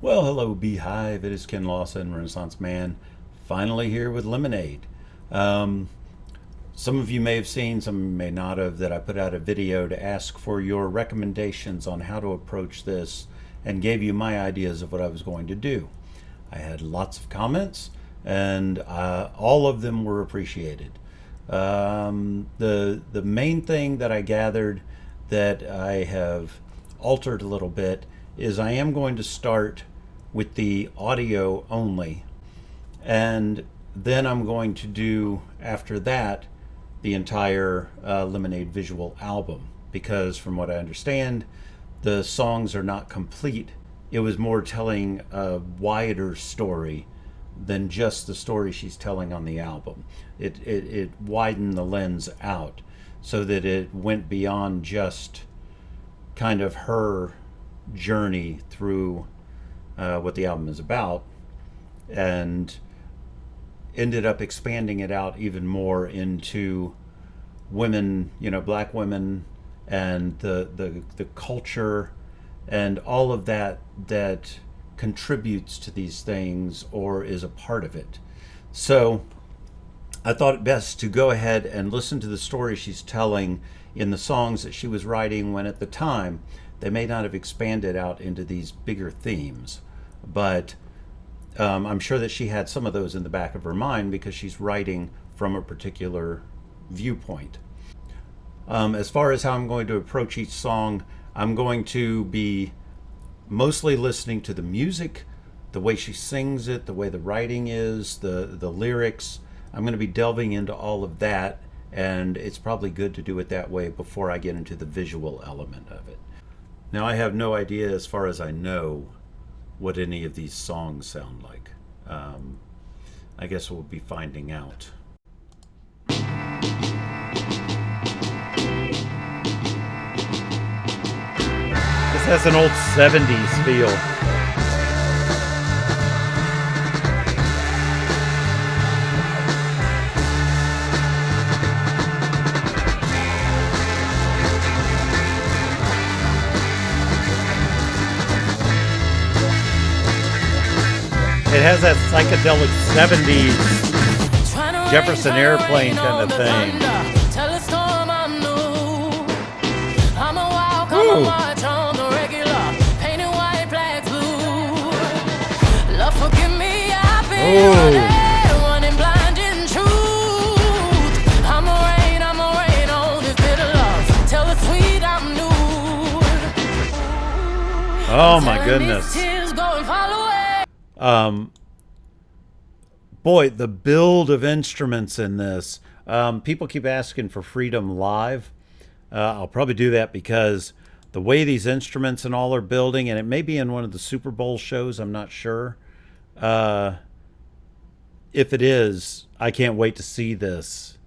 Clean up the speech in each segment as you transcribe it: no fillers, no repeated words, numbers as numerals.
Well, hello, Beehive. It is Ken Lawson, Renaissance Man, finally here with Lemonade. Um, some of you may have seen, some may not have, that I put out a video to ask for your recommendations on how to approach this and gave you my ideas of what I was going to do. I had lots of comments, and all of them were appreciated. The main thing that I gathered that I have altered a little bit is I am going to start with the audio only, and then I'm going to do after that the entire Lemonade visual album, because from what I understand the songs are not complete. It was more telling a wider story than just the story she's telling on the album. It widened the lens out so that it went beyond just kind of her journey through what the album is about, and ended up expanding it out even more into women, black women, and the culture and all of that contributes to these things or is a part of it. So I thought it best to go ahead and listen to the story she's telling in the songs that she was writing, when at the time they may not have expanded out into these bigger themes, but I'm sure that she had some of those in the back of her mind because she's writing from a particular viewpoint. As far as how I'm going to approach each song, I'm going to be mostly listening to the music, the way she sings it, the way the writing is, the lyrics. I'm going to be delving into all of that, and it's probably good to do it that way before I get into the visual element of it. Now, I have no idea, as far as I know, what any of these songs sound like. I guess we'll be finding out. This has an old 70s feel. It has that psychedelic 70s Jefferson Airplane kind of thing. Ooh. Oh my goodness. Boy, the build of instruments in this. People keep asking for Freedom Live. I'll probably do that because the way these instruments and all are building, and it may be in one of the Super Bowl shows, I'm not sure. If it is, I can't wait to see this.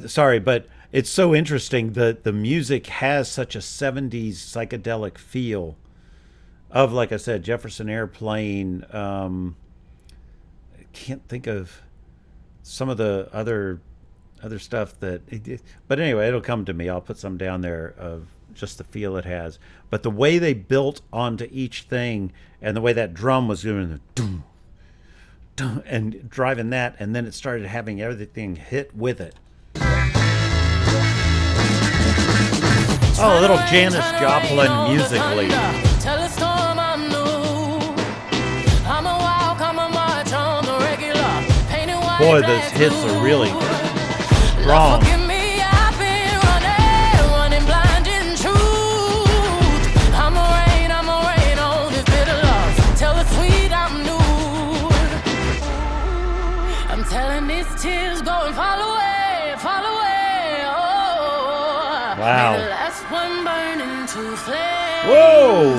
Sorry, but it's so interesting that the music has such a 70s psychedelic feel of, like I said, Jefferson Airplane. I can't think of some of the other stuff but anyway, it'll come to me. I'll put some down there of just the feel it has. But the way they built onto each thing, and the way that drum was doing the dum, dum, and driving that, and then it started having everything hit with it. Oh, a little Janis Joplin musically. Boy, those hits are really strong. I'm telling these tears go and fall away, fall away. Oh, wow. Whoa!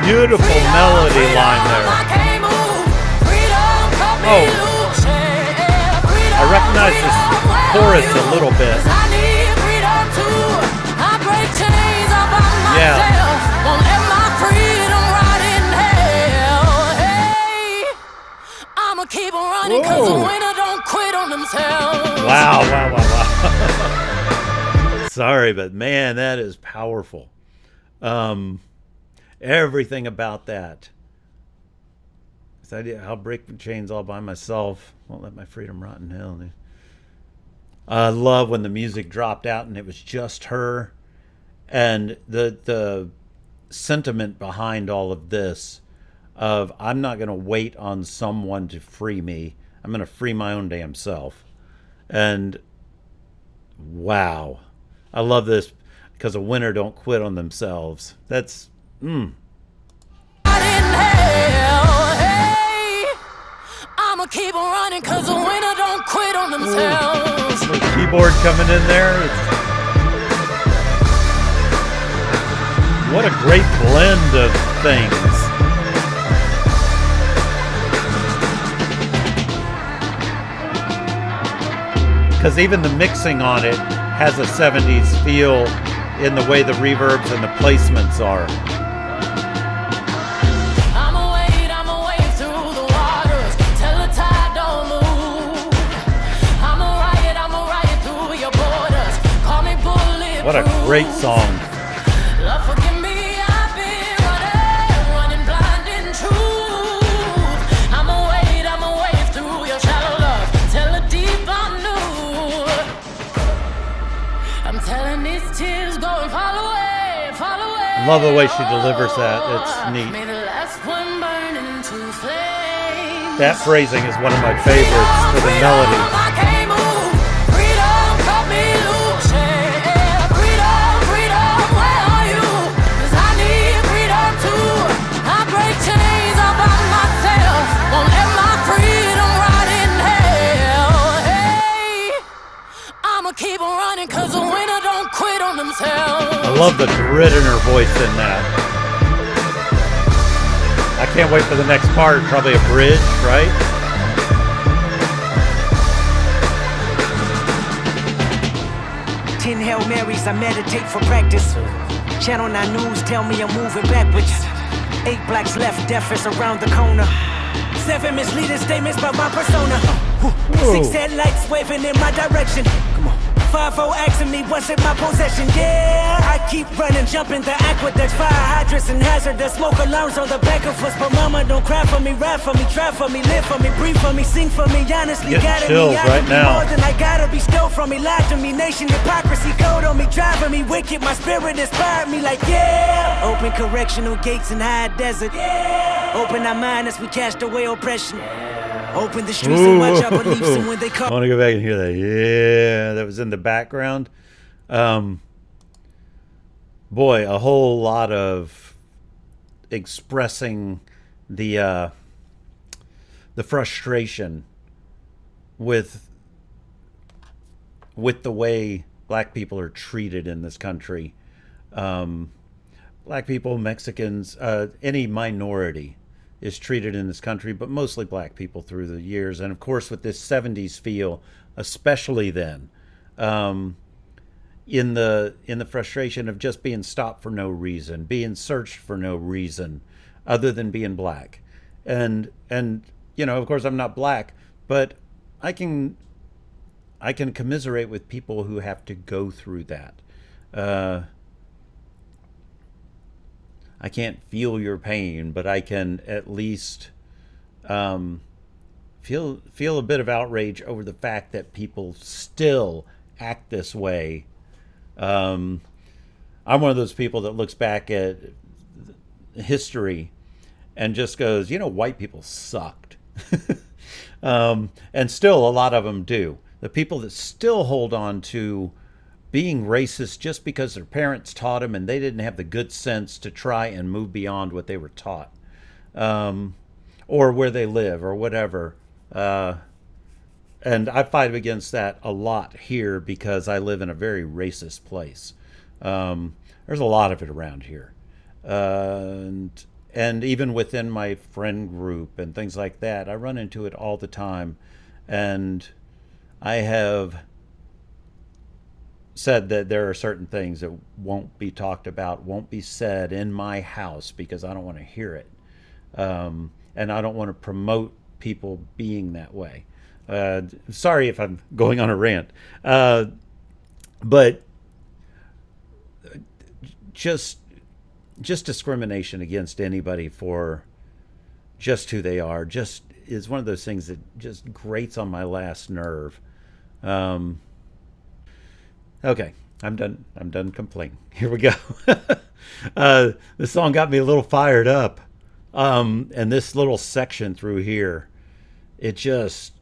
Beautiful melody line there. Oh, I recognize this chorus a little bit. Yeah. Keep on running, 'cause the winner don't quit on themselves. Wow. Sorry, but man, that is powerful. Um, everything about that. This idea, I'll break the chains all by myself. Won't let my freedom rot in hell. I love when the music dropped out and it was just her, and the sentiment behind all of this of I'm not going to wait on someone to free me. I'm going to free my own damn self. And wow, I love this because a winner don't quit on themselves. That's I'ma keep on running cause a winner don't quit on themselves. Keyboard coming in there. What a great blend of things. Because even the mixing on it has a 70s feel in the way the reverbs and the placements are. I'ma wade through the waters till the tide don't move. I'ma ride through your borders. Call me bulletproof. What a great song. Love, forgive me, I've been running blind in truth. I'ma wade through your shallow love till the deep I knew. I'm telling these tears go and fall away, fall away. Love the way she delivers that. It's neat. May the last one burn into flames. That phrasing is one of my favorites for the melody. I can't move. Freedom, cut me loose. Yeah. Freedom, where are you? 'Cause I need freedom too. I break chains all by myself. Won't let my freedom rot in hell. Hey, I'ma keep on running 'cause a winner don't quit on themselves. I love the grit in her voice in that. I can't wait for the next part. Probably a bridge, right? 10 Hail Marys, I meditate for practice. Channel 9 News tell me I'm moving backwards. 8 blacks left, death is around the corner. 7 misleading statements about my persona. 6 headlights waving in my direction. Come on. 5-0 asking me what's in my possession. Yeah, I keep running, jumping the aqueducts, fire hydrants and hazardous smoke alarms on the back of us. But mama, don't cry for me, ride for me, try for me, live for me, breathe for me, sing for me. Honestly, Getting gotta chills me, I right can be now. more than I gotta be. Stole from me, lied to me, nation hypocrisy, code on me, driving me wicked. My spirit inspired me like yeah. Open correctional gates in high desert. Yeah. Open our mind as we cast away oppression. Open the streets and watch our beliefs, and when they I call. want to go back and hear that. Yeah, that was in the background. Boy, a whole lot of expressing the frustration with the way black people are treated in this country. Black people, Mexicans, any minority is treated in this country, but mostly black people through the years. And of course, with this 70s feel, especially then, in the frustration of just being stopped for no reason, being searched for no reason other than being black. And of course I'm not black, but I can commiserate with people who have to go through that. I can't feel your pain, but I can at least feel a bit of outrage over the fact that people still act this way. I'm one of those people that looks back at history and just goes, white people sucked. And still a lot of them do. The people that still hold on to being racist just because their parents taught them and they didn't have the good sense to try and move beyond what they were taught, or where they live or whatever. And I fight against that a lot here because I live in a very racist place. There's a lot of it around here. And even within my friend group and things like that, I run into it all the time. And I have said that there are certain things that won't be talked about, won't be said in my house because I don't want to hear it. And I don't want to promote people being that way. Sorry if I'm going on a rant. But just just discrimination against anybody for just who they are just is one of those things that just grates on my last nerve. Okay, I'm done complaining. Here we go. This song got me a little fired up. And this little section through here, it just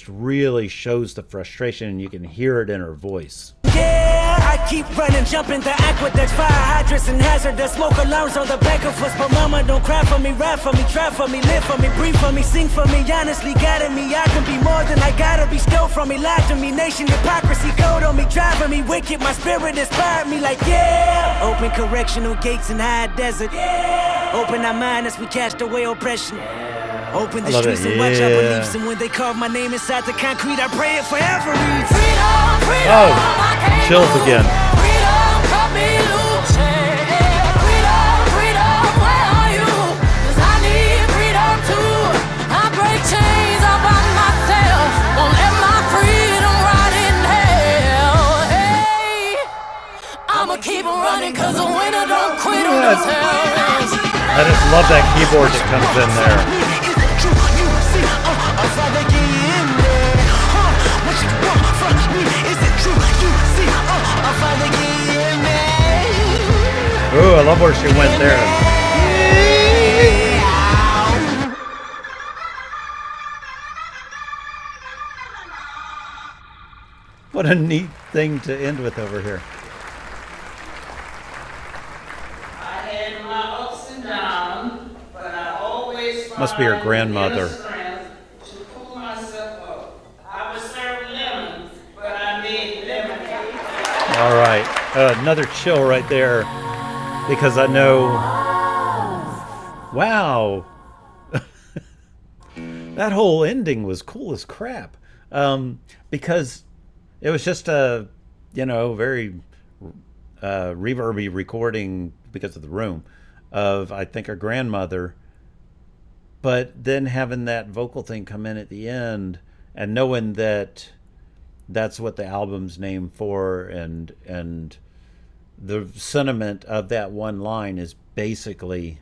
really shows the frustration, and you can hear it in her voice. Yeah, I keep running, jumping the aqueducts, fire hydrants and hazardous smoke alarms on the back of us. But mama, don't cry for me, rap for me, try for me, live for me, breathe for me, sing for me. Honestly, guiding me, I can be more than I gotta be. Stole from me, lied to me, nation hypocrisy, code on me, driving me wicked. My spirit inspired me like yeah. Open correctional gates in high desert. Yeah. Open our mind as we cast away oppression. Open the streets and watch our beliefs. And when they carve my name inside the concrete, I pray it forever. Freedom, freedom, Oh, I can't chills lose. again. Freedom, cut me loose. Yeah. Freedom, freedom, where are you? 'Cause I need freedom too. I break chains all by myself. Won't let my freedom rot in hell. Hey, I'ma keep on running 'cause a winner don't quit on themselves. I just love that keyboard that comes in there. Ooh, I love where she went there. What a neat thing to end with over here. I had my ups and downs, but I always Must be her find grandmother. inner strength to pull myself up. I was served lemons, but I made lemonade. All right, another chill right there, because I know. Wow, that whole ending was cool as crap. Because it was just a, very reverby recording because of the room of, I think, her grandmother. But then having that vocal thing come in at the end, and knowing that that's what the album's named for, and the sentiment of that one line is basically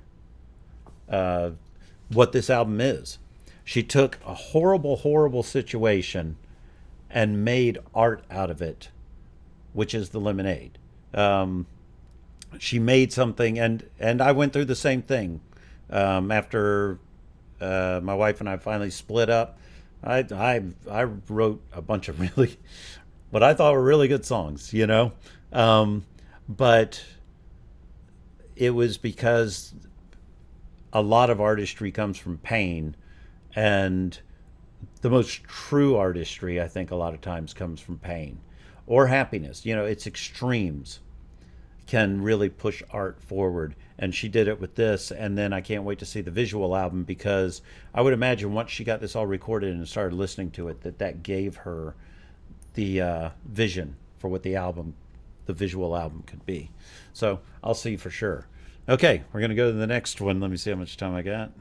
what this album is. She took a horrible situation and made art out of it, which is the lemonade. She made something, and I went through the same thing after my wife and I finally split up. I wrote a bunch of really, what I thought were really good songs, but it was because a lot of artistry comes from pain, and the most true artistry, I think, a lot of times comes from pain or happiness. It's extremes can really push art forward, and she did it with this. And then I can't wait to see the visual album, because I would imagine once she got this all recorded and started listening to it, that gave her the vision for what the visual album could be. So I'll see for sure. Okay, we're gonna go to the next one. Let me see how much time I got.